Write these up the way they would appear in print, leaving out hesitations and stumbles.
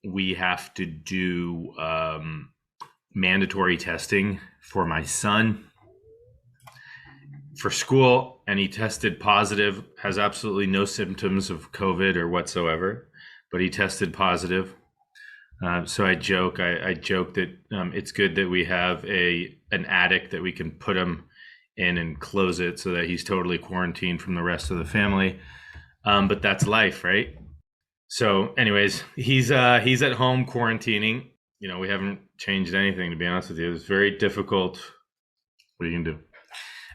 we have to do mandatory testing for my son for school, and he tested positive, has absolutely no symptoms of COVID or whatsoever, but he tested positive. So I joke that it's good that we have an attic that we can put him in and close it so that he's totally quarantined from the rest of the family. But that's life, right? So, anyways, he's at home quarantining. We haven't changed anything, to be honest with you. It's very difficult. What are you gonna do?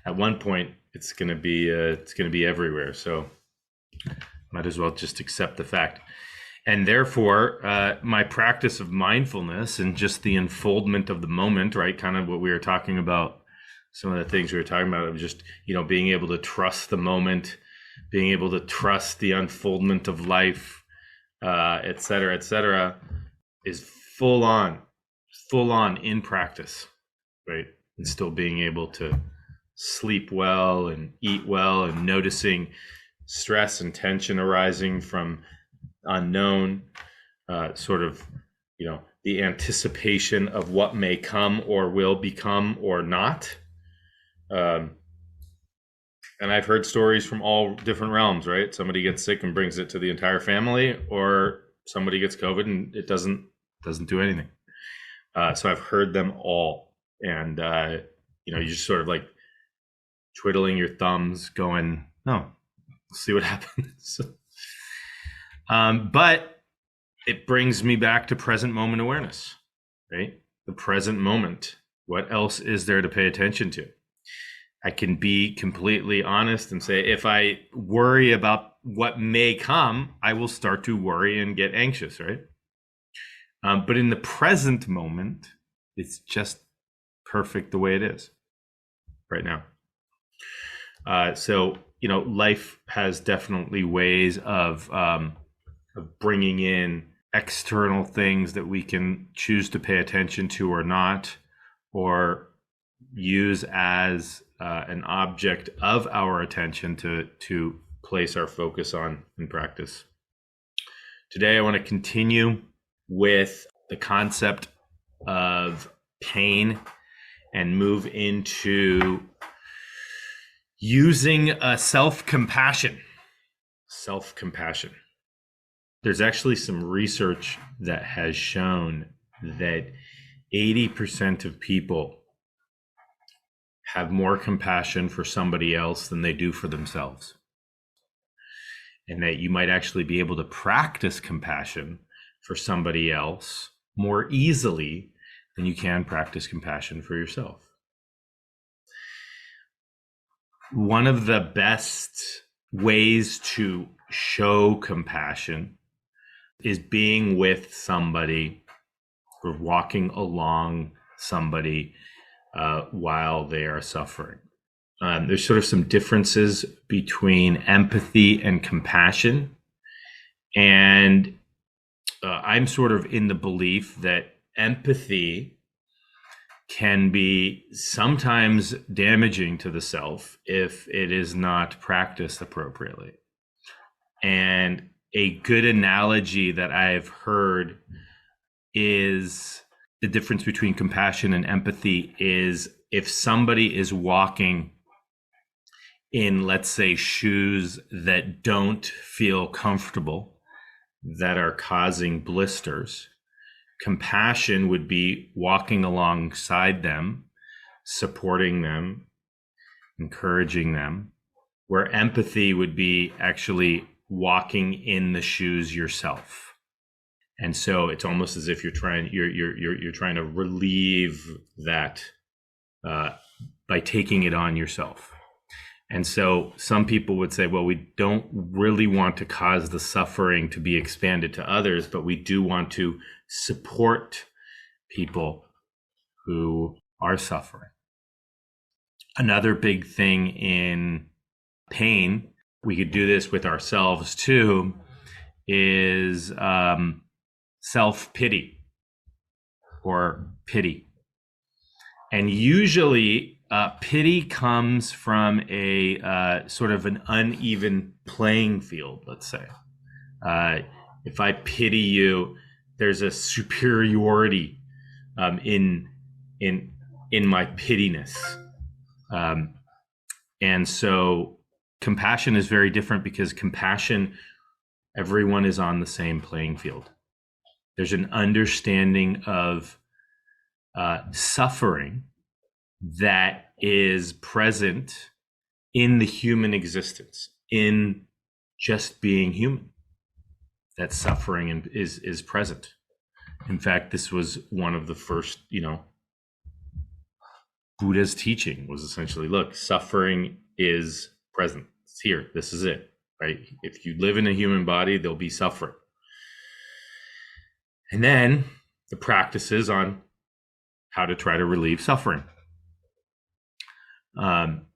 At one point, it's gonna be everywhere. So, might as well just accept the fact. And therefore, my practice of mindfulness and just the unfoldment of the moment, right? Kind of what we were talking about, some of the things we were talking about, of just, being able to trust the moment, being able to trust the unfoldment of life, et cetera, is full on in practice, right? And still being able to sleep well and eat well and noticing stress and tension arising from unknown, sort of, the anticipation of what may come or will become or not. And I've heard stories from all different realms, right? Somebody gets sick and brings it to the entire family, or somebody gets COVID and it doesn't do anything. So I've heard them all. And, you just sort of like twiddling your thumbs going, no, see what happens. But it brings me back to present moment awareness, right? The present moment. What else is there to pay attention to? I can be completely honest and say, if I worry about what may come, I will start to worry and get anxious, right? But in the present moment, it's just perfect the way it is right now. So, life has definitely ways of bringing in external things that we can choose to pay attention to or not, or use as an object of our attention to place our focus on in practice. Today, I want to continue with the concept of pain and move into using self-compassion. Self-compassion. There's actually some research that has shown that 80% of people have more compassion for somebody else than they do for themselves. And that you might actually be able to practice compassion for somebody else more easily than you can practice compassion for yourself. One of the best ways to show compassion is being with somebody or walking along somebody while they are suffering. There's sort of some differences between empathy and compassion. And I'm sort of in the belief that empathy can be sometimes damaging to the self if it is not practiced appropriately. And a good analogy that I've heard is the difference between compassion and empathy is if somebody is walking in, let's say, shoes that don't feel comfortable, that are causing blisters, compassion would be walking alongside them, supporting them, encouraging them, where empathy would be actually walking in the shoes yourself. And so it's almost as if you're trying to relieve that by taking it on yourself. And so some people would say, well, we don't really want to cause the suffering to be expanded to others, but we do want to support people who are suffering. Another big thing in pain, we could do this with ourselves too, is self-pity or pity. And usually pity comes from a sort of an uneven playing field, let's say. If I pity you, there's a superiority in my pittiness. And so compassion is very different, because compassion, everyone is on the same playing field. There's an understanding of suffering that is present in the human existence, in just being human. That suffering is present. In fact, this was one of the first, Buddha's teaching was essentially, look, suffering is present. It's here. This is it, right? If you live in a human body, there'll be suffering. And then the practices on how to try to relieve suffering. And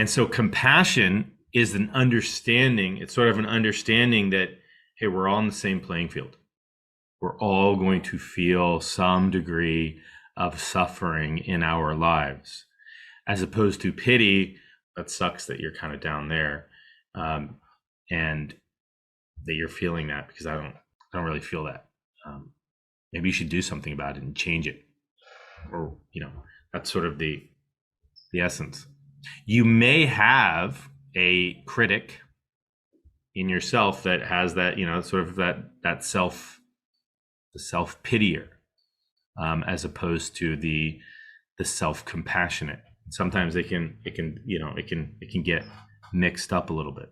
so compassion is an understanding. It's sort of an understanding that, hey, we're all on the same playing field. We're all going to feel some degree of suffering in our lives, as opposed to pity. That sucks that you're kind of down there, and that you're feeling that, because I don't really feel that. Maybe you should do something about it and change it, or that's sort of the essence. You may have a critic in yourself that has that, sort of that self-pitier, as opposed to the self-compassionate. Sometimes it can get mixed up a little bit.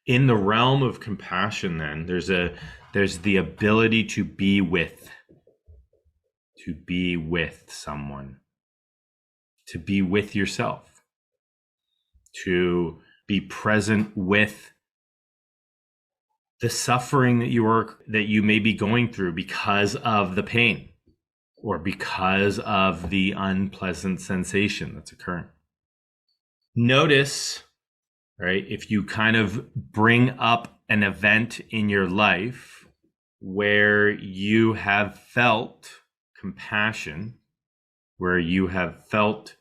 In the realm of compassion, then there's the ability to be with someone, to be with yourself, to be present with the suffering that you may be going through because of the pain, or because of the unpleasant sensation that's occurring. Notice, right, if you kind of bring up an event in your life where you have felt compassion, where you have felt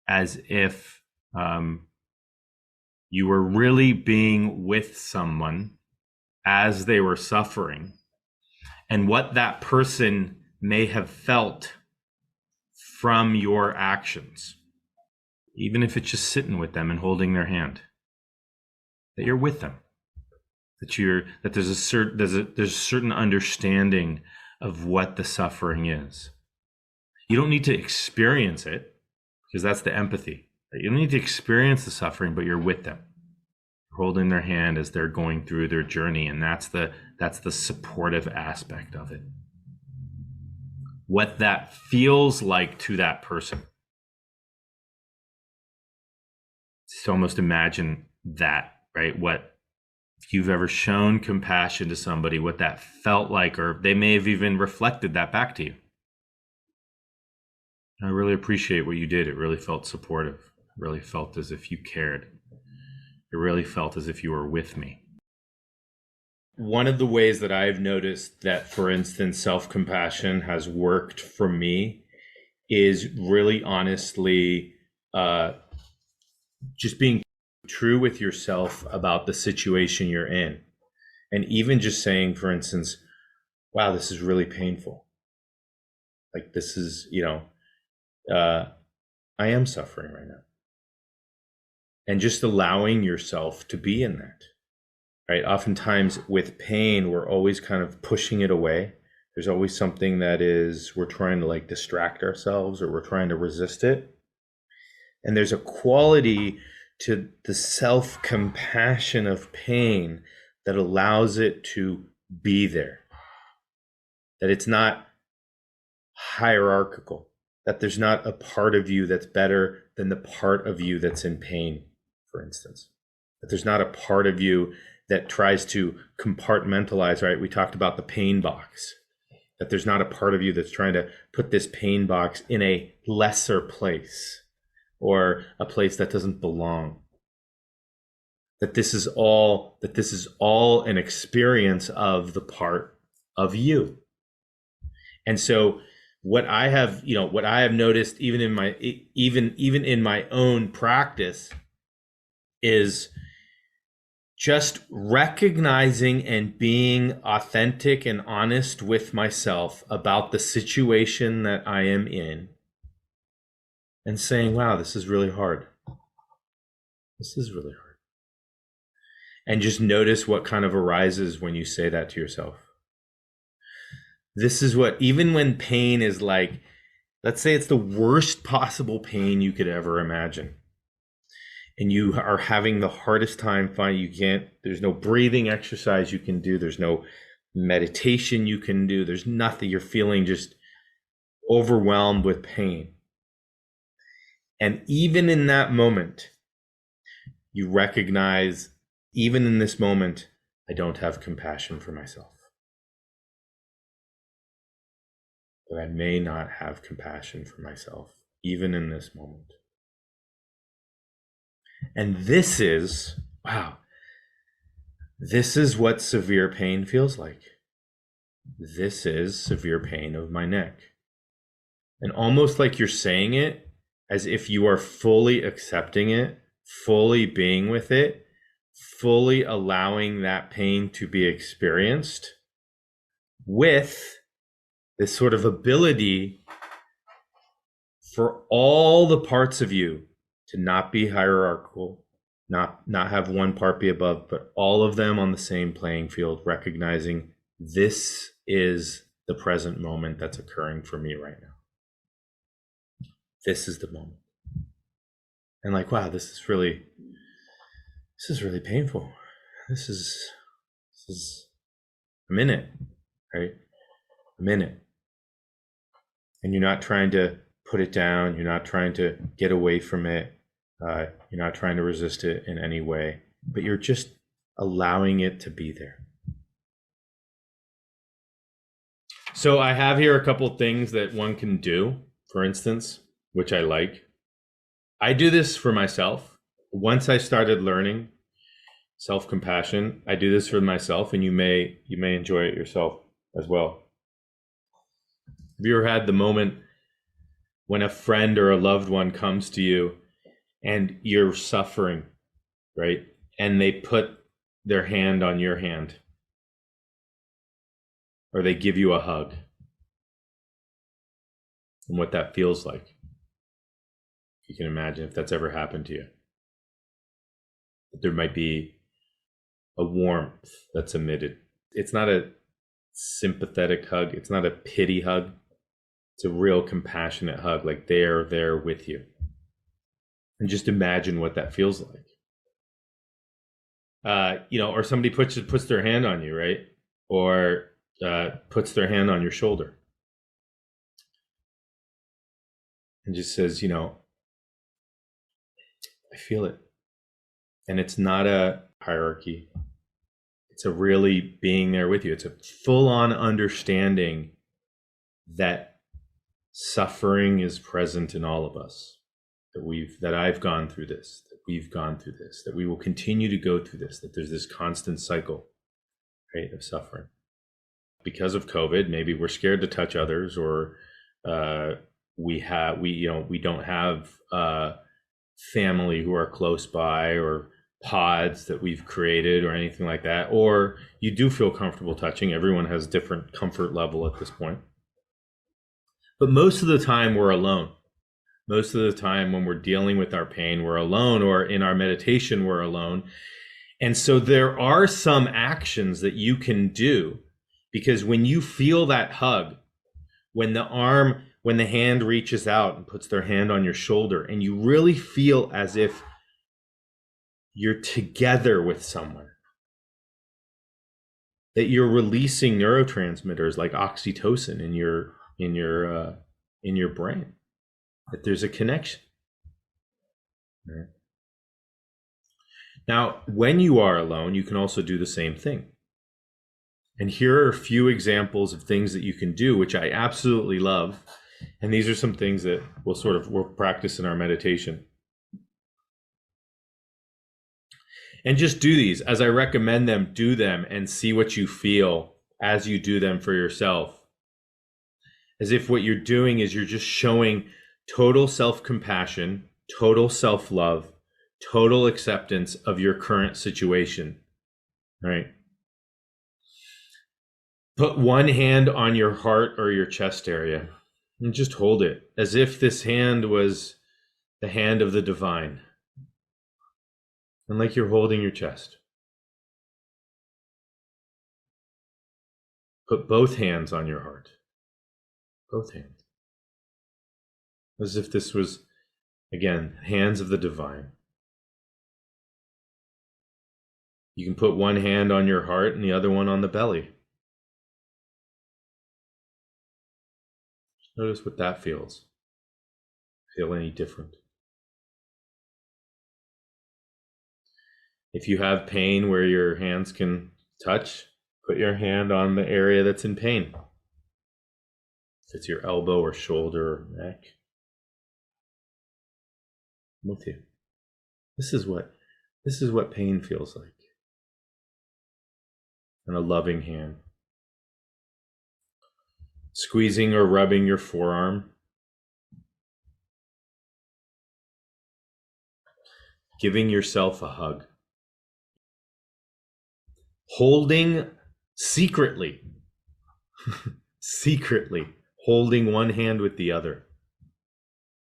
as if you were really being with someone as they were suffering, and what that person may have felt from your actions, even if it's just sitting with them and holding their hand, that you're with them, that there's a certain understanding of what the suffering is. You don't need to experience it, because that's the empathy. You don't need to experience the suffering, but you're with them, holding their hand as they're going through their journey, and that's the supportive aspect of it. What that feels like to that person. Just almost imagine that, right? If you've ever shown compassion to somebody, what that felt like, or they may have even reflected that back to you. I really appreciate what you did. It really felt supportive. It really felt as if you cared. It really felt as if you were with me. One of the ways that I've noticed that, for instance, self-compassion has worked for me is really honestly just being true with yourself about the situation you're in. And even just saying, for instance, wow, this is really painful. Like, this is, I am suffering right now. And just allowing yourself to be in that, right? Oftentimes with pain, we're always kind of pushing it away. There's always something that we're trying to distract ourselves, or we're trying to resist it. And there's a quality to the self-compassion of pain that allows it to be there. That it's not hierarchical, that there's not a part of you that's better than the part of you that's in pain, for instance. That there's not a part of you that tries to compartmentalize, right? We talked about the pain box. That there's not a part of you that's trying to put this pain box in a lesser place, or a place that doesn't belong. That this is all an experience of the part of you. And so what I have noticed even in my own practice is just recognizing and being authentic and honest with myself about the situation that I am in and saying, wow, this is really hard. This is really hard. And just notice what kind of arises when you say that to yourself. This is what, even when pain is like, let's say it's the worst possible pain you could ever imagine, and you are having the hardest time finding, there's no breathing exercise you can do, there's no meditation you can do, there's nothing, you're feeling just overwhelmed with pain. And even in that moment, you recognize, even in this moment, I don't have compassion for myself. That I may not have compassion for myself, even in this moment. And this is, wow, this is what severe pain feels like. This is severe pain of my neck. And almost like you're saying it as if you are fully accepting it, fully being with it, fully allowing that pain to be experienced with this sort of ability for all the parts of you to not be hierarchical, not have one part be above, but all of them on the same playing field, recognizing this is the present moment that's occurring for me right now. This is the moment. And like, wow, this is really painful. This is a minute, right? A minute. And you're not trying to put it down. You're not trying to get away from it. You're not trying to resist it in any way, but you're just allowing it to be there. So I have here a couple things that one can do, for instance, which I like. I do this for myself. Once I started learning self-compassion, I do this for myself, and you may enjoy it yourself as well. Have you ever had the moment when a friend or a loved one comes to you and you're suffering, right? And they put their hand on your hand, or they give you a hug, and what that feels like. You can imagine if that's ever happened to you. There might be a warmth that's emitted. It's not a sympathetic hug. It's not a pity hug. It's a real compassionate hug, like they're there with you. And just imagine what that feels like. Or somebody puts their hand on you, right? Or puts their hand on your shoulder and just says, I feel it. And it's not a hierarchy. It's a really being there with you. It's a full-on understanding that suffering is present in all of us, that I've gone through this, that we've gone through this, that we will continue to go through this, that there's this constant cycle, right, of suffering. Because of COVID, maybe we're scared to touch others, or we don't have family who are close by, or pods that we've created or anything like that, or you do feel comfortable touching. Everyone has different comfort level at this point. But most of the time we're alone. Most of the time when we're dealing with our pain, we're alone, or in our meditation, we're alone. And so there are some actions that you can do, because when you feel that hug, when the hand reaches out and puts their hand on your shoulder, and you really feel as if you're together with someone, that you're releasing neurotransmitters like oxytocin in your brain, that there's a connection. Right? Now, when you are alone, you can also do the same thing. And here are a few examples of things that you can do, which I absolutely love. And these are some things that we'll practice in our meditation. And just do these. As I recommend them, do them and see what you feel as you do them for yourself. As if what you're doing is you're just showing total self-compassion, total self-love, total acceptance of your current situation, right? Put one hand on your heart or your chest area and just hold it as if this hand was the hand of the divine, and like you're holding your chest. Put both hands on your heart, both hands, as if this was, again, hands of the divine. You can put one hand on your heart and the other one on the belly. Notice what that feels. Feel any different? If you have pain where your hands can touch, put your hand on the area that's in pain. If it's your elbow or shoulder or neck. I'm with you. This is what pain feels like. And a loving hand. Squeezing or rubbing your forearm. Giving yourself a hug. Holding secretly, secretly holding one hand with the other.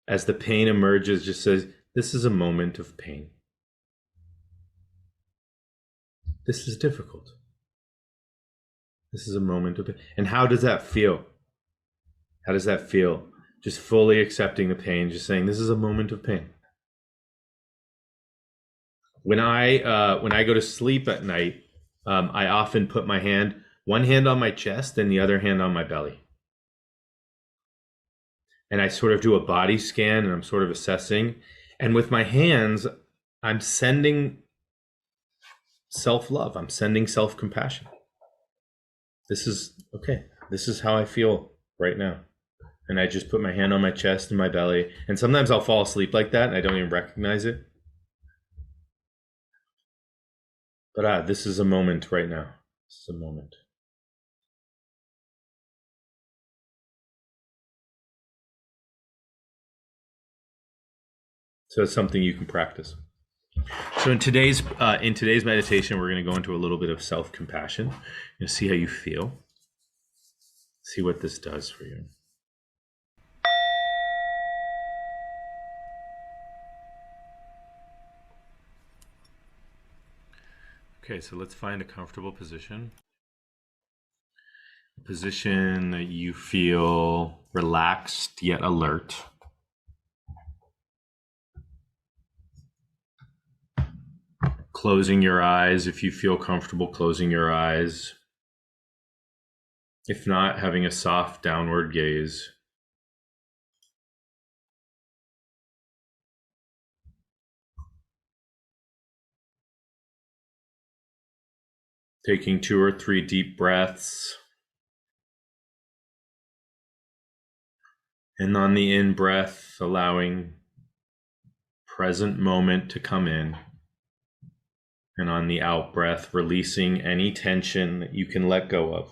As the pain emerges, just says, this is a moment of pain. This is difficult. This is a moment of pain. And how does that feel? How does that feel? Just fully accepting the pain, just saying, this is a moment of pain. When I go to sleep at night, I often put one hand on my chest and the other hand on my belly. And I sort of do a body scan and I'm sort of assessing. And with my hands, I'm sending self-love. I'm sending self-compassion. This is okay. This is how I feel right now. And I just put my hand on my chest and my belly. And sometimes I'll fall asleep like that and I don't even recognize it. But this is a moment right now. This is a moment. So it's something you can practice. So in today's meditation, we're going to go into a little bit of self-compassion and see how you feel. See what this does for you. Okay, so let's find a comfortable position. A position that you feel relaxed yet alert. Closing your eyes if you feel comfortable closing your eyes. If not, having a soft downward gaze. Taking 2 or 3 deep breaths. And on the in-breath, allowing present moment to come in. And on the out-breath, releasing any tension that you can let go of.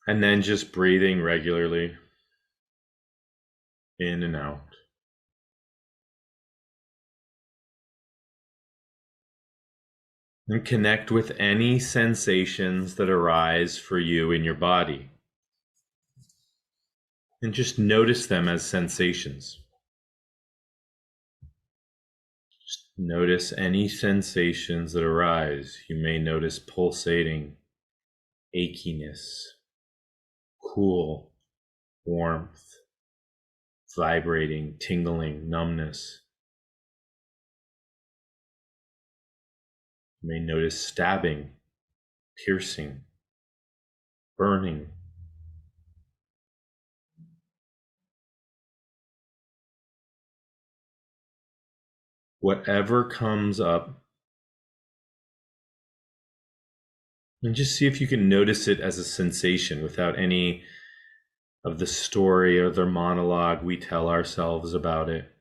And then just breathing regularly in and out. And connect with any sensations that arise for you in your body. And just notice them as sensations. Just notice any sensations that arise. You may notice pulsating, achiness, cool, warmth, vibrating, tingling, numbness. You may notice stabbing, piercing, burning. Whatever comes up, and just see if you can notice it as a sensation without any of the story or the monologue we tell ourselves about it.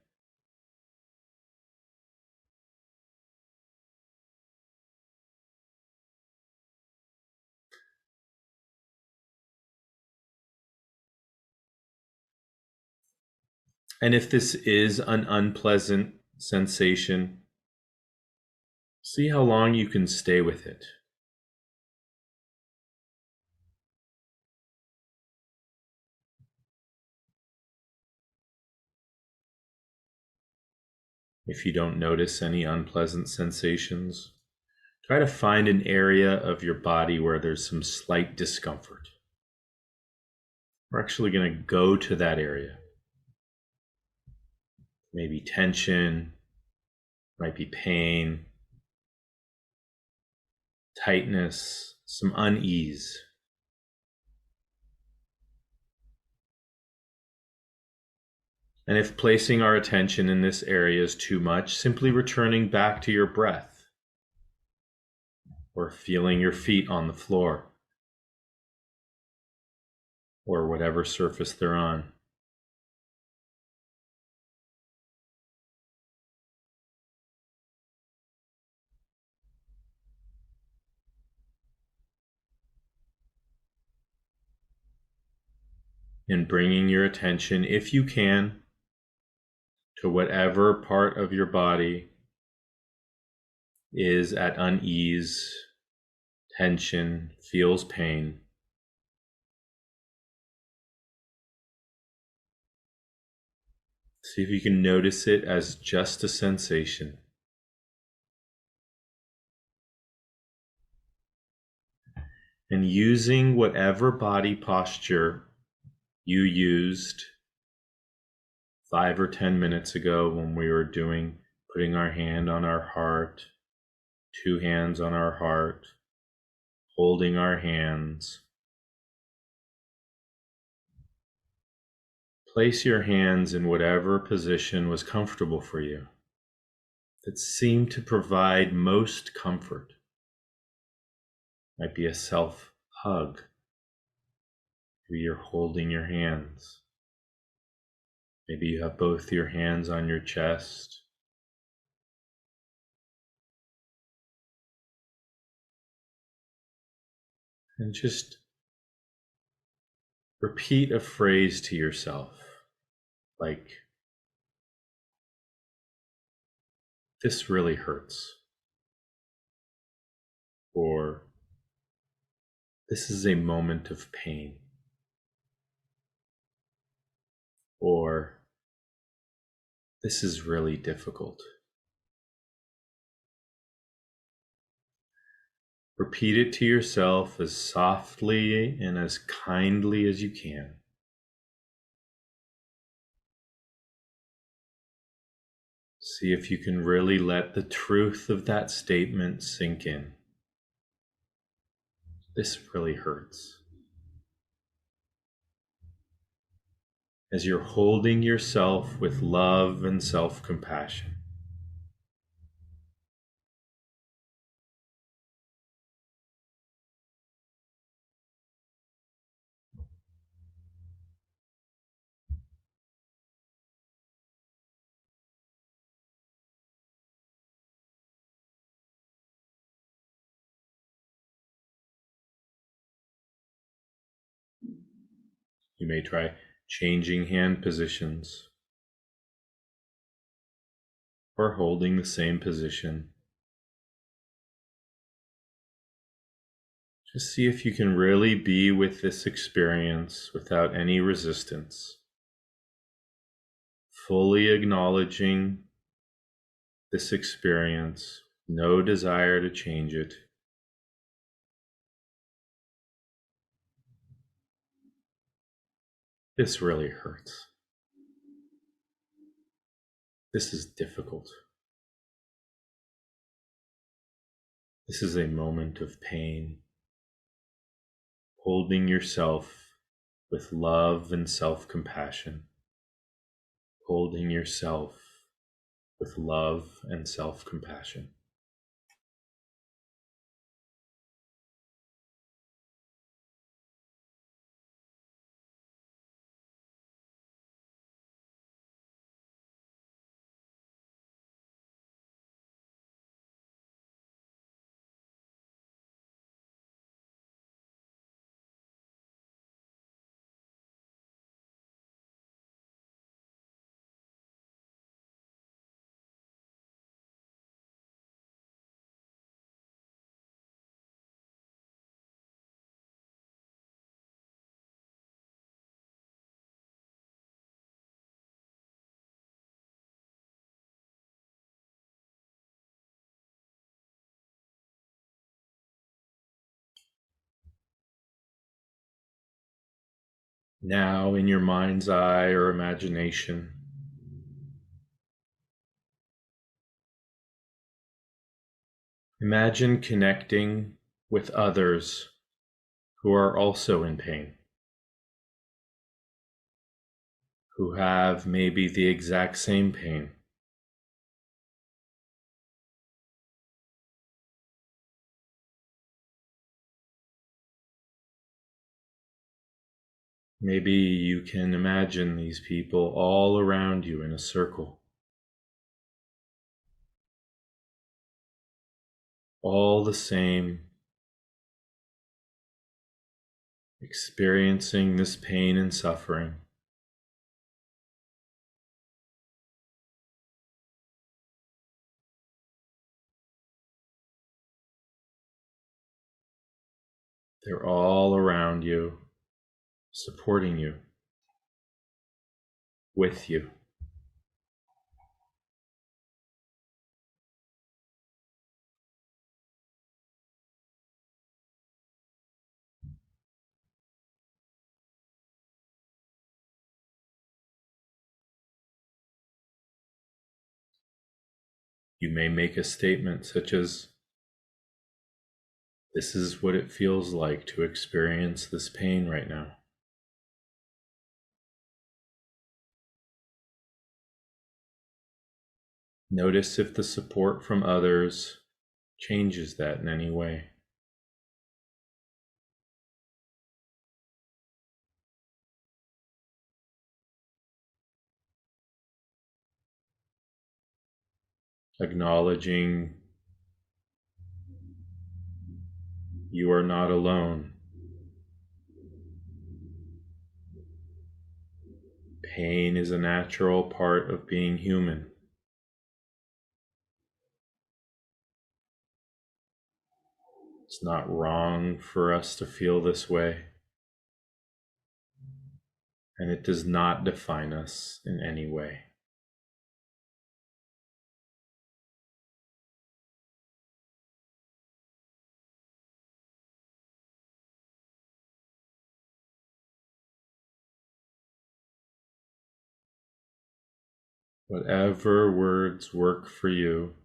And if this is an unpleasant sensation, see how long you can stay with it. If you don't notice any unpleasant sensations, try to find an area of your body where there's some slight discomfort. We're actually going to go to that area. Maybe tension, might be pain, tightness, some unease. And if placing our attention in this area is too much, simply returning back to your breath or feeling your feet on the floor or whatever surface they're on. And bringing your attention, if you can, to whatever part of your body is at unease, tension, feels pain. See if you can notice it as just a sensation. And using whatever body posture you used 5 or 10 minutes ago when we were putting our hand on our heart, 2 hands on our heart, holding our hands. Place your hands in whatever position was comfortable for you, that seemed to provide most comfort. Might be a self hug. Maybe you're holding your hands. Maybe you have both your hands on your chest. And just repeat a phrase to yourself, like, "This really hurts," or "This is a moment of pain," or "This is really difficult." Repeat it to yourself as softly and as kindly as you can. See if you can really let the truth of that statement sink in. This really hurts. As you're holding yourself with love and self-compassion. You may try changing hand positions or holding the same position. Just see if you can really be with this experience without any resistance, fully acknowledging this experience, no desire to change it. This really hurts. This is difficult. This is a moment of pain. Holding yourself with love and self-compassion. Holding yourself with love and self-compassion. Now, in your mind's eye or imagination, imagine connecting with others who are also in pain, who have maybe the exact same pain. Maybe you can imagine these people all around you in a circle, all the same, experiencing this pain and suffering. They're all around you, supporting you, with you. You may make a statement such as, "This is what it feels like to experience this pain right now." Notice if the support from others changes that in any way. Acknowledging you are not alone. Pain is a natural part of being human. It's not wrong for us to feel this way, and it does not define us in any way. Whatever words work for you,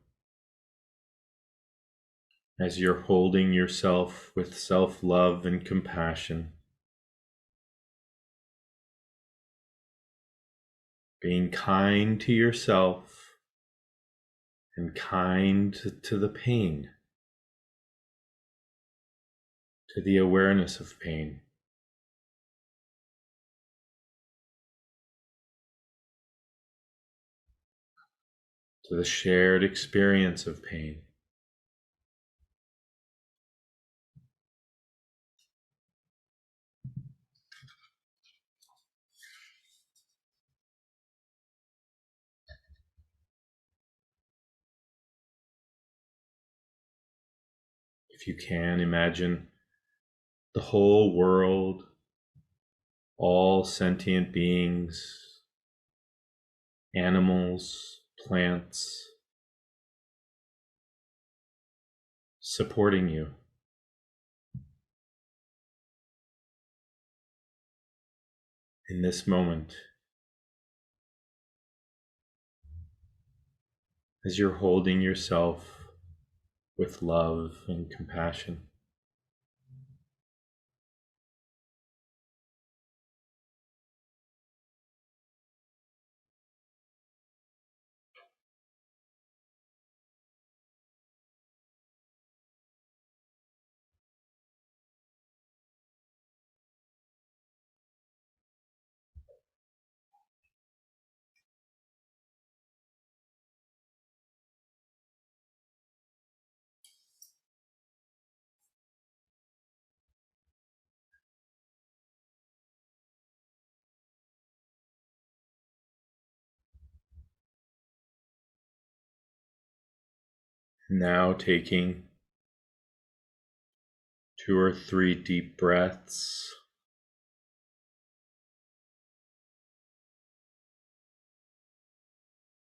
as you're holding yourself with self-love and compassion, being kind to yourself and kind to the pain, to the awareness of pain. To the shared experience of pain. If you can, imagine the whole world, all sentient beings, animals, plants, supporting you. In this moment, as you're holding yourself with love and compassion. Now taking 2 or 3 deep breaths.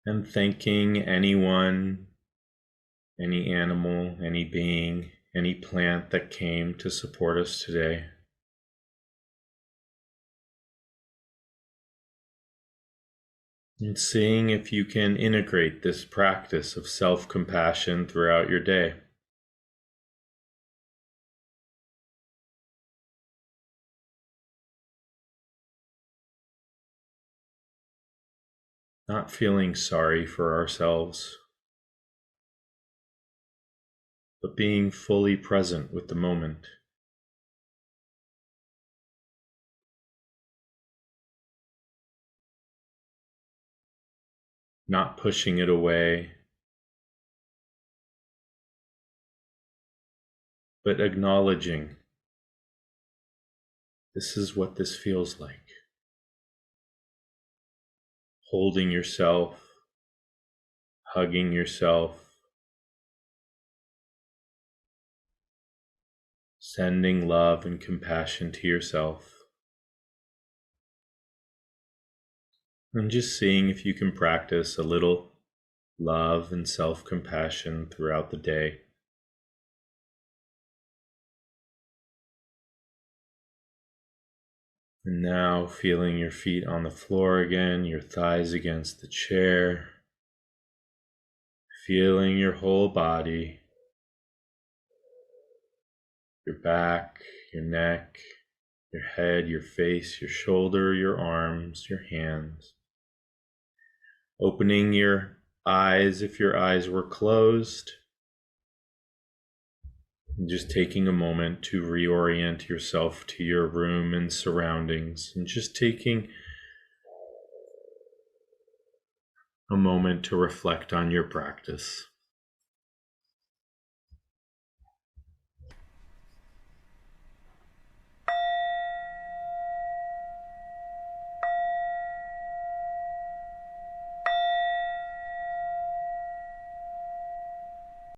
And thanking anyone, any animal, any being, any plant that came to support us today. And seeing if you can integrate this practice of self-compassion throughout your day. Not feeling sorry for ourselves, but being fully present with the moment. Not pushing it away, but acknowledging this is what this feels like. Holding yourself, hugging yourself, sending love and compassion to yourself. And just seeing if you can practice a little love and self-compassion throughout the day. And now feeling your feet on the floor again, your thighs against the chair, feeling your whole body, your back, your neck, your head, your face, your shoulder, your arms, your hands. Opening your eyes if your eyes were closed. And just taking a moment to reorient yourself to your room and surroundings, and just taking a moment to reflect on your practice.